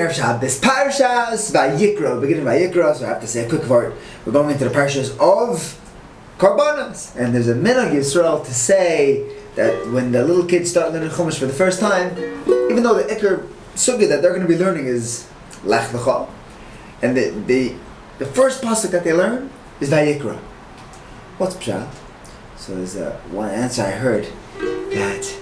Erev Shabbos, Parshas, Vayikra, beginning of Vayikra, so I have to say a quick Vort. We're going into the Parshas of Karbanos. And there's a minhag Yisrael to say that when the little kids start learning Chumash for the first time, even though the Iker Sugya that they're going to be learning is Lech Lecha, and the first pasuk that they learn is Vayikra. What's Pshat? So there's one answer I heard that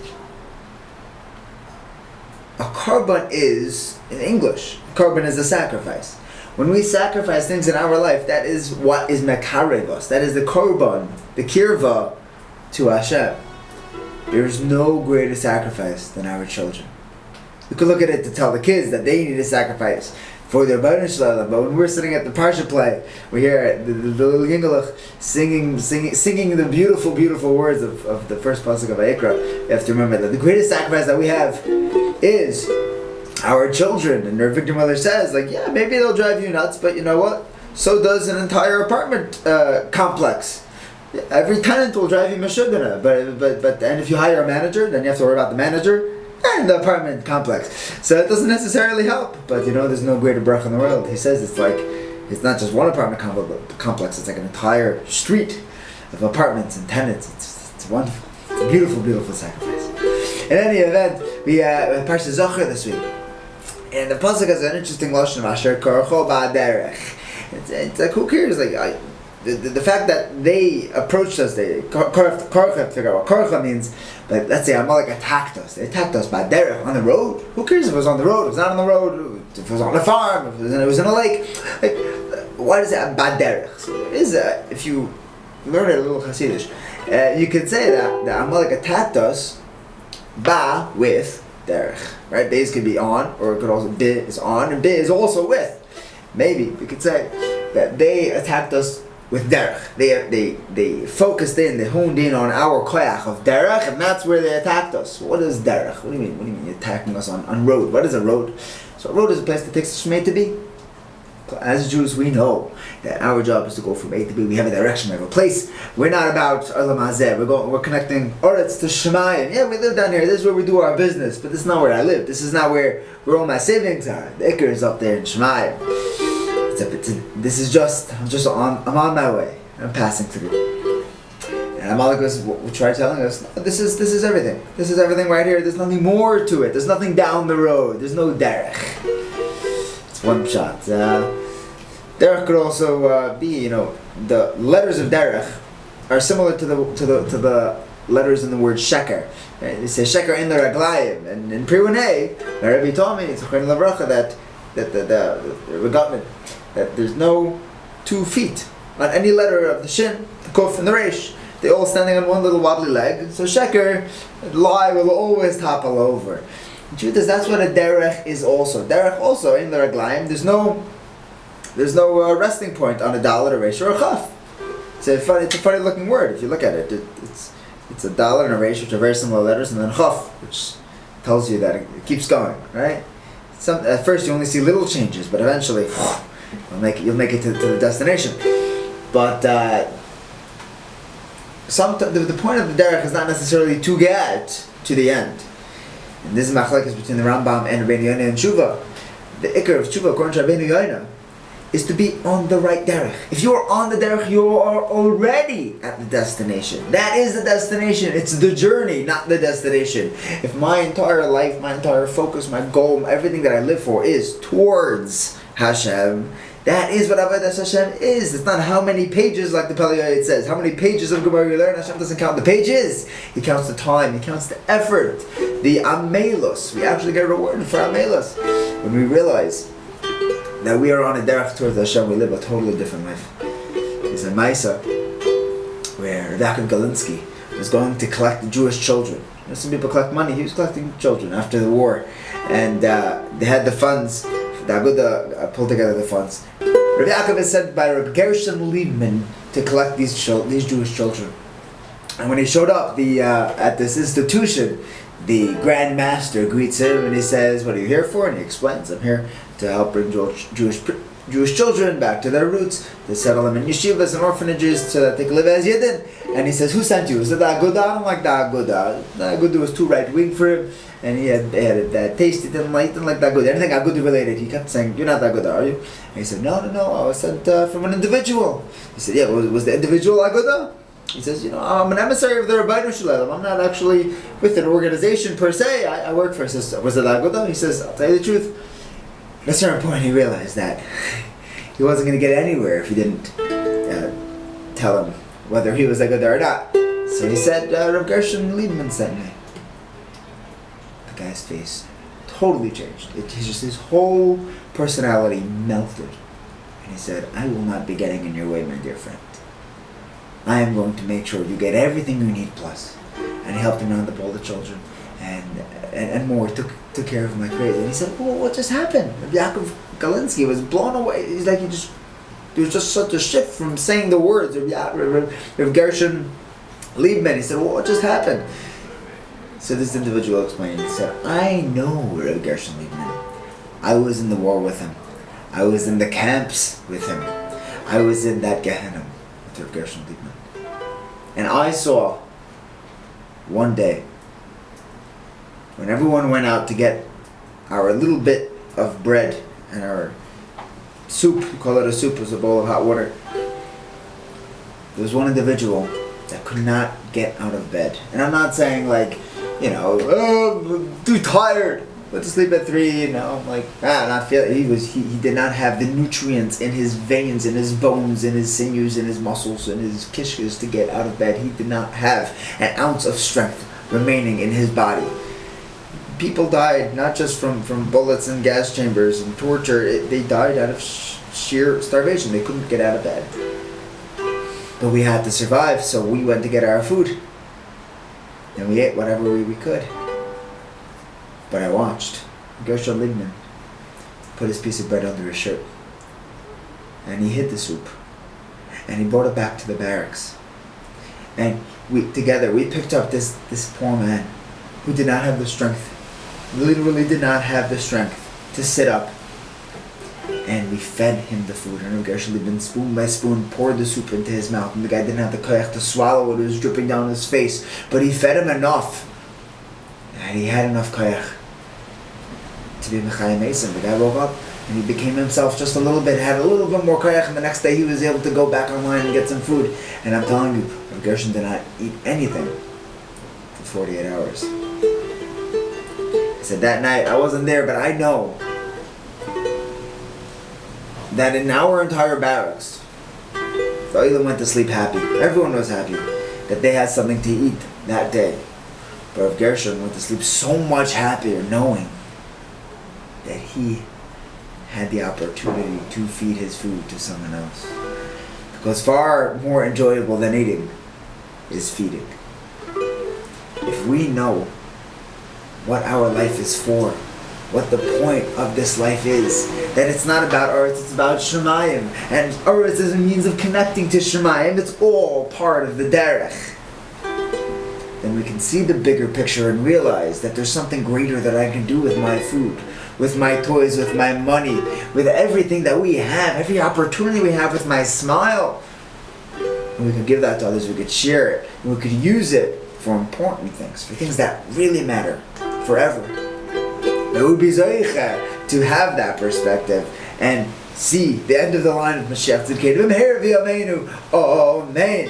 a korban is, in English, a korban is a sacrifice. When we sacrifice things in our life, that is what is mekarev us. That is the korban, the kirva to Hashem. There is no greater sacrifice than our children. We could look at it to tell the kids that they need a sacrifice for their B'nai Shalom, but when we're sitting at the Parsha play, we hear the little Yingalach singing the beautiful, beautiful words of the first pasuk of Vayikra. You have to remember that the greatest sacrifice that we have is our children. And their Victor Mother says, maybe they'll drive you nuts, but you know what? So does an entire apartment complex. Every tenant will drive you meshugana, but and if you hire a manager, then you have to worry about the manager and the apartment complex. So it doesn't necessarily help. But there's no greater bracha in the world. He says it's not just one apartment complex, it's like an entire street of apartments and tenants. It's wonderful. It's a beautiful, beautiful sacrifice. In any event, we Parshas Zachor this week. And the pasuk has an interesting lashon of Asher Korcho Ba'derech. It's like, who cares? The fact that they approached us, Korcha, figure out what Korcha means, let's say Amalek attacked us. They attacked us by derech, on the road. Who cares if it was on the road, if it was not on the road, if it was on a farm, if it was in a lake. Why does it bad derech? So it is, if you learn it a little Hasidish, you could say that the Amalek attacked us ba with derech. Right? Days could be on, or it could also bi is on, and bi is also with. Maybe we could say that they attacked us with derech. They focused in, they honed in on our koyach of derech, and that's where they attacked us. What is derech? What do you mean? What do you mean you're attacking us on road? What is a road? So a road is a place that takes us from A to B. As Jews, we know that our job is to go from A to B. We have a direction, we have a place. We're not about Olam Hazeh. We're connecting Oretz to Shemayim. Yeah, we live down here. This is where we do our business, but this is not where I live. This is not where all my savings are. The Iker is up there in Shemayim. This is I'm on my way. I'm passing through. And Amalek will try telling us, no, this is everything. This is everything right here. There's nothing more to it. There's nothing down the road. There's no derech. It's one shot. Derech could also be, the letters of derech are similar to the letters in the word sheker. They say sheker in the raglayim, and in Priwanei, the Rebbe told me, it's Chayim Lavracha, that the regatman, that there's no 2 feet on any letter of the shin, the kuf, and the resh. They're all standing on one little wobbly leg. So sheker, lie, will always topple over. The truth is, that's what a derech is also. Derech also in the raglayim. There's no resting point on a dalet, a resh, or a chaf. It's a funny looking word if you look at it. It's a dalet and a resh, which are very similar letters, and then chaf, which tells you that it keeps going, right? At first you only see little changes, but eventually you'll make it to the destination. But the point of the derech is not necessarily to get to the end. And this is machlekes between the Rambam and Rabbeinu Yonah and Tshuva. The ikar of Tshuva, according to Rabbeinu Yonah, is to be on the right derech. If you are on the derech, you are already at the destination. That is the destination. It's the journey, not the destination. If my entire life, my entire focus, my goal, everything that I live for is towards Hashem, that is what Avodas Hashem is. It's not how many pages, like the Peleiyot says, how many pages of Gemara you learn. Hashem doesn't count the pages. He counts the time. He counts the effort. The amelos. We actually get rewarded for amelos. When we realize that we are on a derech towards Hashem, we live a totally different life. There's a Maisa where Yaakov Galinsky was going to collect the Jewish children. Some people collect money. He was collecting children after the war. And they had the funds. The Aguda pulled together the funds. Rabbi Yaakov is sent by Rabbi Gershon Liebman to collect these Jewish children. And when he showed up at this institution, the Grand Master greets him and he says, "What are you here for?" And he explains, "I'm here to help bring Jewish children back to their roots, to settle them in yeshivas and orphanages so that they can live as Yidden." And he says, "Who sent you? Is it the Agudah?" I don't like the Agudah. The Agudah was too right-wing for him, and he had that taste. He didn't like the Agudah. Anything Agudah related, he kept saying, "You're not the Agudah, are you?" And he said, No, I was sent from an individual." He said, "Yeah, was the individual Agudah?" He says, "I'm an emissary of the Rabbeinu Shalom. I'm not actually with an organization per se. I work for a system." "Was it Agudah?" He says, "I'll tell you the truth." At a certain point, he realized that he wasn't going to get anywhere if he didn't tell him whether he was Agudah or not. So he said, "Rav Gershon Liebman sent me." The guy's face totally changed. His whole personality melted. And he said, "I will not be getting in your way, my dear friend. I am going to make sure you get everything you need plus." And he helped him round up all the children and more, took care of him like crazy. And he said, "Well, what just happened?" Yaakov Galinsky was blown away. He's like, there was just such a shift from saying the words of Gershon Liebman. He said, "Well, what just happened?" So this individual explained. He said, "I know Rav Gershon Liebman. I was in the war with him. I was in the camps with him. I was in that Gehenna with Rav Gershon Liebman. And I saw one day when everyone went out to get our little bit of bread and our soup, we call it a soup, it was a bowl of hot water. There was one individual that could not get out of bed. And I'm not saying I'm too tired, went to sleep at 3, I'm like, not feeling. He did not have the nutrients in his veins, in his bones, in his sinews, in his muscles, in his kishkas to get out of bed. He did not have an ounce of strength remaining in his body. People died not just from bullets and gas chambers and torture. They died out of sheer starvation. They couldn't get out of bed. But we had to survive, so we went to get our food. And we ate whatever we could. But I watched Gershon Liebman put his piece of bread under his shirt. And he hid the soup. And he brought it back to the barracks. And we picked up this poor man who did not have the strength, literally did not have the strength to sit up. And we fed him the food. And Gershon Liebman, spoon by spoon, poured the soup into his mouth. And the guy didn't have the koyach to swallow it. It was dripping down his face. But he fed him enough. And he had enough koyach to be Mechayim Mason. The guy woke up and he became himself just a little bit, had a little bit more koyach, and the next day he was able to go back online and get some food. And I'm telling you, Gershon did not eat anything for 48 hours. He said, that night, I wasn't there, but I know that in our entire barracks, the Oilam went to sleep happy. Everyone was happy that they had something to eat that day. But Rav Gershon went to sleep so much happier knowing that he had the opportunity to feed his food to someone else. Because far more enjoyable than eating is feeding. If we know what our life is for, what the point of this life is, that it's not about Eretz, it's about Shemayim, and Eretz is a means of connecting to Shemayim, it's all part of the Derech, then we can see the bigger picture and realize that there's something greater that I can do with my food, with my toys, with my money, with everything that we have, every opportunity we have, with my smile. And we could give that to others, we could share it, and we could use it for important things, for things that really matter forever. It would be Vayikra to have that perspective and see the end of the line of Mashiach Tzidkenu. V'meher v'yameinu. Amen.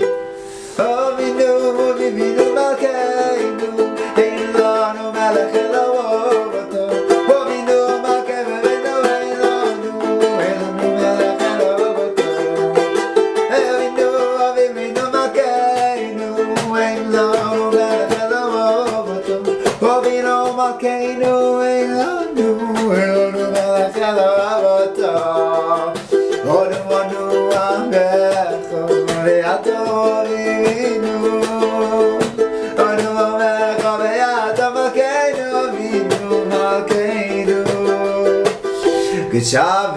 Avinu v'vinu malkeinu, ein lanu melech elo oto. Avinu malkeinu ein lanu melech elo oto. Avinu malkeinu ein lanu melech elo oto. Avinu malkeinu ein lanu melech elo oto. Onu amecho ve'ato. Good job,